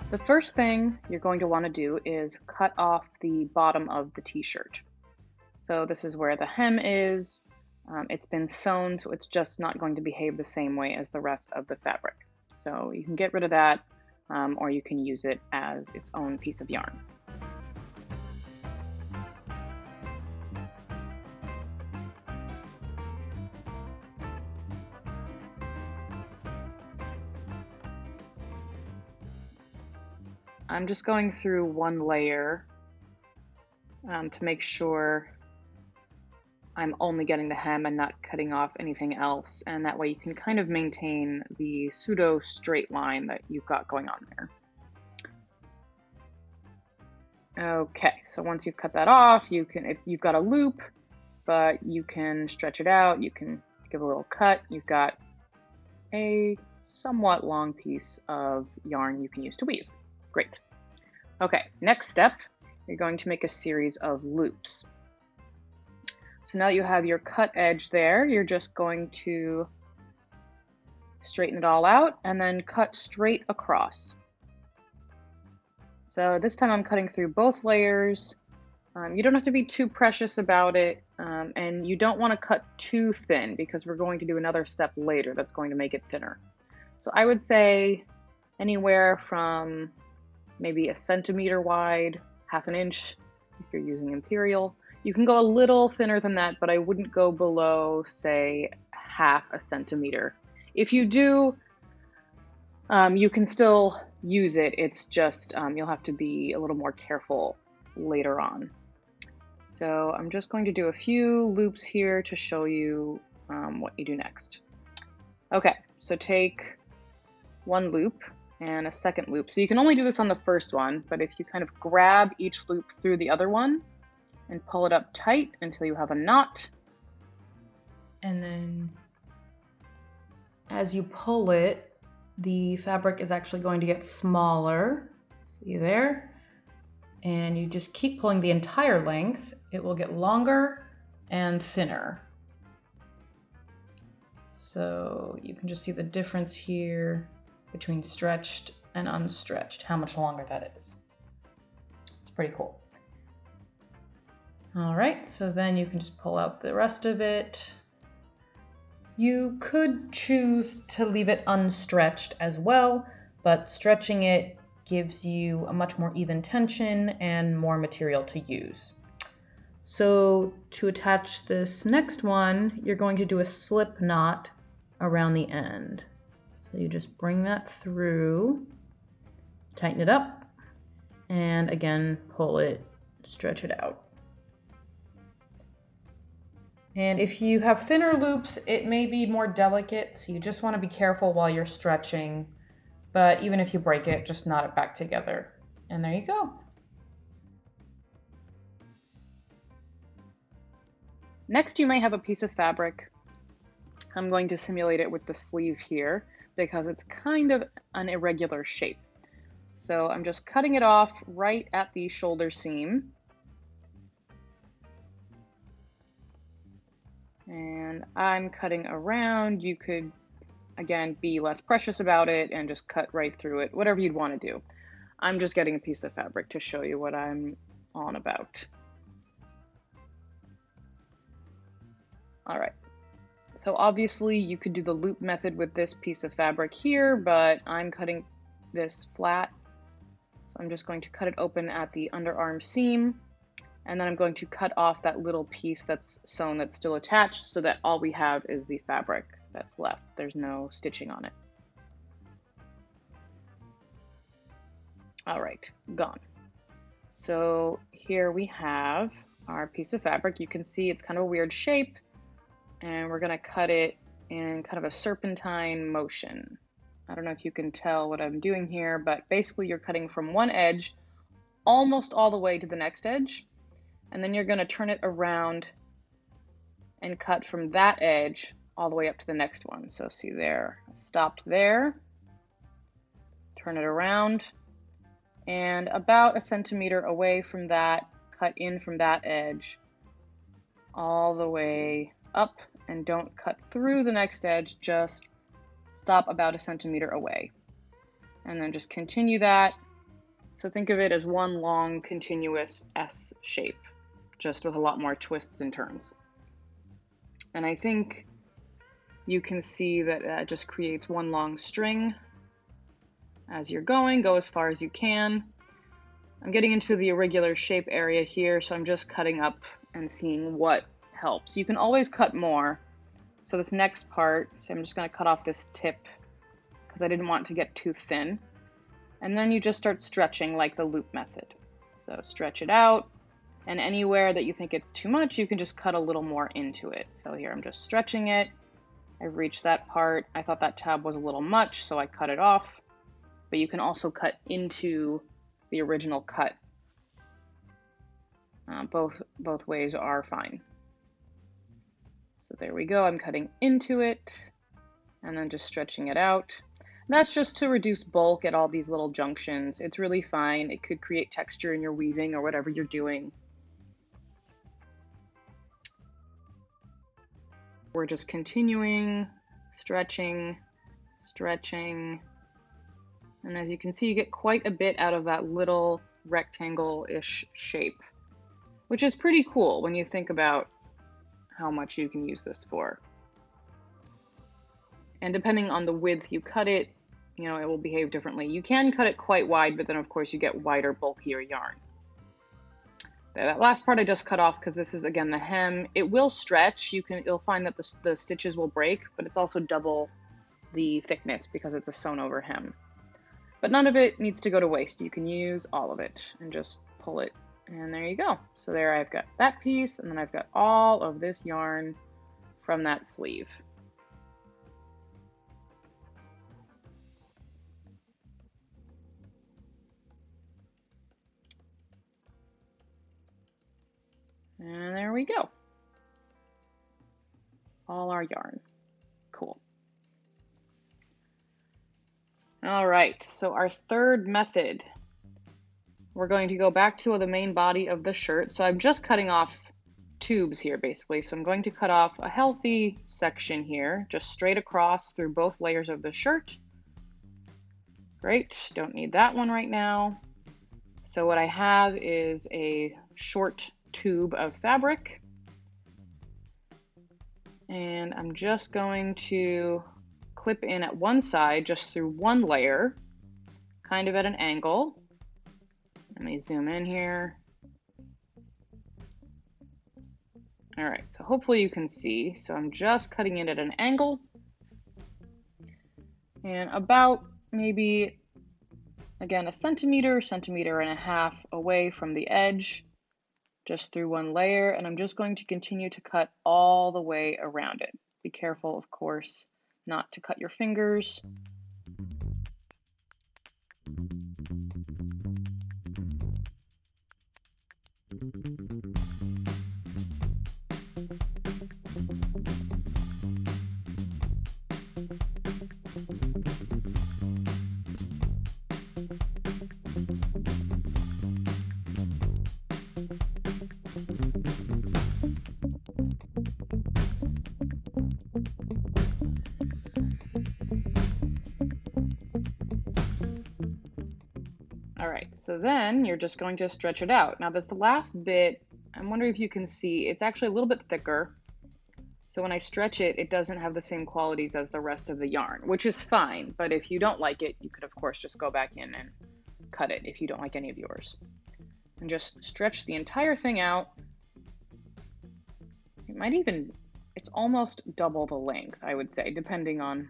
The first thing you're going to want to do is cut off the bottom of the t-shirt. So this is where the hem is. It's been sewn, so it's just not going to behave the same way as the rest of the fabric. So you can get rid of that, or you can use it as its own piece of yarn. I'm just going through one layer to make sure I'm only getting the hem and not cutting off anything else, and that way you can kind of maintain the pseudo straight line that you've got going on there. Okay, so once you've cut that off, you can, if you've got a loop, but you can stretch it out, you can give a little cut, you've got a somewhat long piece of yarn you can use to weave. Great. Okay, next step, you're going to make a series of loops. So now that you have your cut edge there, you're just going to straighten it all out and then cut straight across. So this time I'm cutting through both layers. You don't have to be too precious about it, and you don't want to cut too thin because we're going to do another step later that's going to make it thinner. So I would say anywhere from maybe 1 centimeter wide, 1/2 inch if you're using imperial. You can go a little thinner than that, but I wouldn't go below, say, 1/2 centimeter. If you do, you can still use it. It's just you'll have to be a little more careful later on. So I'm just going to do a few loops here to show you what you do next. Okay, so take one loop and a second loop. So you can only do this on the first one, but if you kind of grab each loop through the other one and pull it up tight until you have a knot. And then as you pull it, the fabric is actually going to get smaller. See there? And you just keep pulling the entire length. It will get longer and thinner. So you can just see the difference here between stretched and unstretched, how much longer that is. It's pretty cool. All right, so then you can just pull out the rest of it. You could choose to leave it unstretched as well, but stretching it gives you a much more even tension and more material to use. So to attach this next one, you're going to do a slip knot around the end. So you just bring that through, tighten it up, and again, pull it, stretch it out. And if you have thinner loops, it may be more delicate, so you just want to be careful while you're stretching. But even if you break it, just knot it back together. And there you go. Next, you may have a piece of fabric. I'm going to simulate it with the sleeve here because it's kind of an irregular shape. So I'm just cutting it off right at the shoulder seam. And I'm cutting around. You could, again, be less precious about it and just cut right through it, whatever you'd want to do. I'm just getting a piece of fabric to show you what I'm on about. All right, so obviously you could do the loop method with this piece of fabric here, but I'm cutting this flat. So I'm just going to cut it open at the underarm seam, and then I'm going to cut off that little piece that's sewn that's still attached so that all we have is the fabric that's left. There's no stitching on it. All right, gone. So here we have our piece of fabric. You can see it's kind of a weird shape, and we're gonna cut it in kind of a serpentine motion. I don't know if you can tell what I'm doing here, but basically you're cutting from one edge almost all the way to the next edge, and then you're gonna turn it around and cut from that edge all the way up to the next one. So see there, stopped there, turn it around, and about 1 centimeter away from that, cut in from that edge all the way up, and don't cut through the next edge, just stop about 1 centimeter away. And then just continue that So think of it as one long continuous S shape, just with a lot more twists and turns. And I think you can see that that just creates one long string. As you're going, go as far as you can. I'm getting into the irregular shape area here, so I'm just cutting up and seeing what helps. You can always cut more. So this next part, so I'm just going to cut off this tip because I didn't want to get too thin. And then you just start stretching like the loop method. So stretch it out, and anywhere that you think it's too much, you can just cut a little more into it. So here I'm just stretching it. I've reached that part. I thought that tab was a little much, so I cut it off. But you can also cut into the original cut. Both ways are fine. So there we go. I'm cutting into it and then just stretching it out. That's just to reduce bulk at all these little junctions. It's really fine. It could create texture in your weaving or whatever you're doing. We're just continuing, stretching, stretching. And as you can see, you get quite a bit out of that little rectangle-ish shape, which is pretty cool when you think about how much you can use this for. And depending on the width you cut it, you know, it will behave differently. You can cut it quite wide, but then of course you get wider, bulkier yarn. There, that last part I just cut off because this is again the hem. It will stretch. You'll find that the stitches will break, but it's also double the thickness because it's a sewn over hem. But none of it needs to go to waste. You can use all of it and just pull it, and there you go. So there I've got that piece, and then I've got all of this yarn from that sleeve. And there we go. All our yarn. Cool. All right, so our third method, we're going to go back to the main body of the shirt. So I'm just cutting off tubes here basically. So I'm going to cut off a healthy section here, just straight across through both layers of the shirt. Great, don't need that one right now. So what I have is a short tube of fabric, and I'm just going to clip in at one side just through one layer, kind of at an angle. Let me zoom in here. All right, so hopefully you can see. So I'm just cutting it at an angle and about maybe, again, a centimeter and a half away from the edge, just through one layer, and I'm just going to continue to cut all the way around it. Be careful, of course, not to cut your fingers. All right, so then you're just going to stretch it out. Now this last bit, I'm wondering if you can see, it's actually a little bit thicker. So when I stretch it, it doesn't have the same qualities as the rest of the yarn, which is fine. But if you don't like it, you could of course just go back in and cut it if you don't like any of yours. And just stretch the entire thing out. It might even, it's almost double the length, I would say, depending on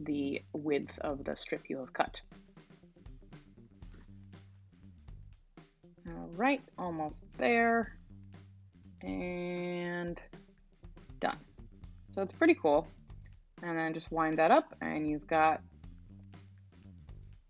the width of the strip you have cut. All right, almost there, and done. So it's pretty cool. And then just wind that up and you've got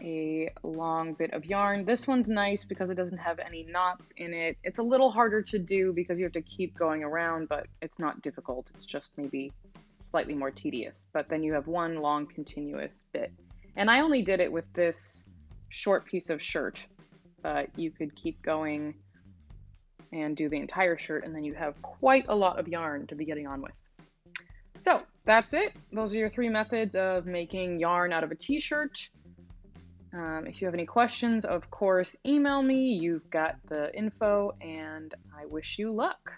a long bit of yarn. This one's nice because it doesn't have any knots in it. It's a little harder to do because you have to keep going around, but it's not difficult. It's just maybe slightly more tedious. But then you have one long continuous bit. And I only did it with this short piece of shirt. You could keep going and do the entire shirt, and then you have quite a lot of yarn to be getting on with. So that's it. Those are your three methods of making yarn out of a t-shirt. If you have any questions, of course, email me. You've got the info, and I wish you luck.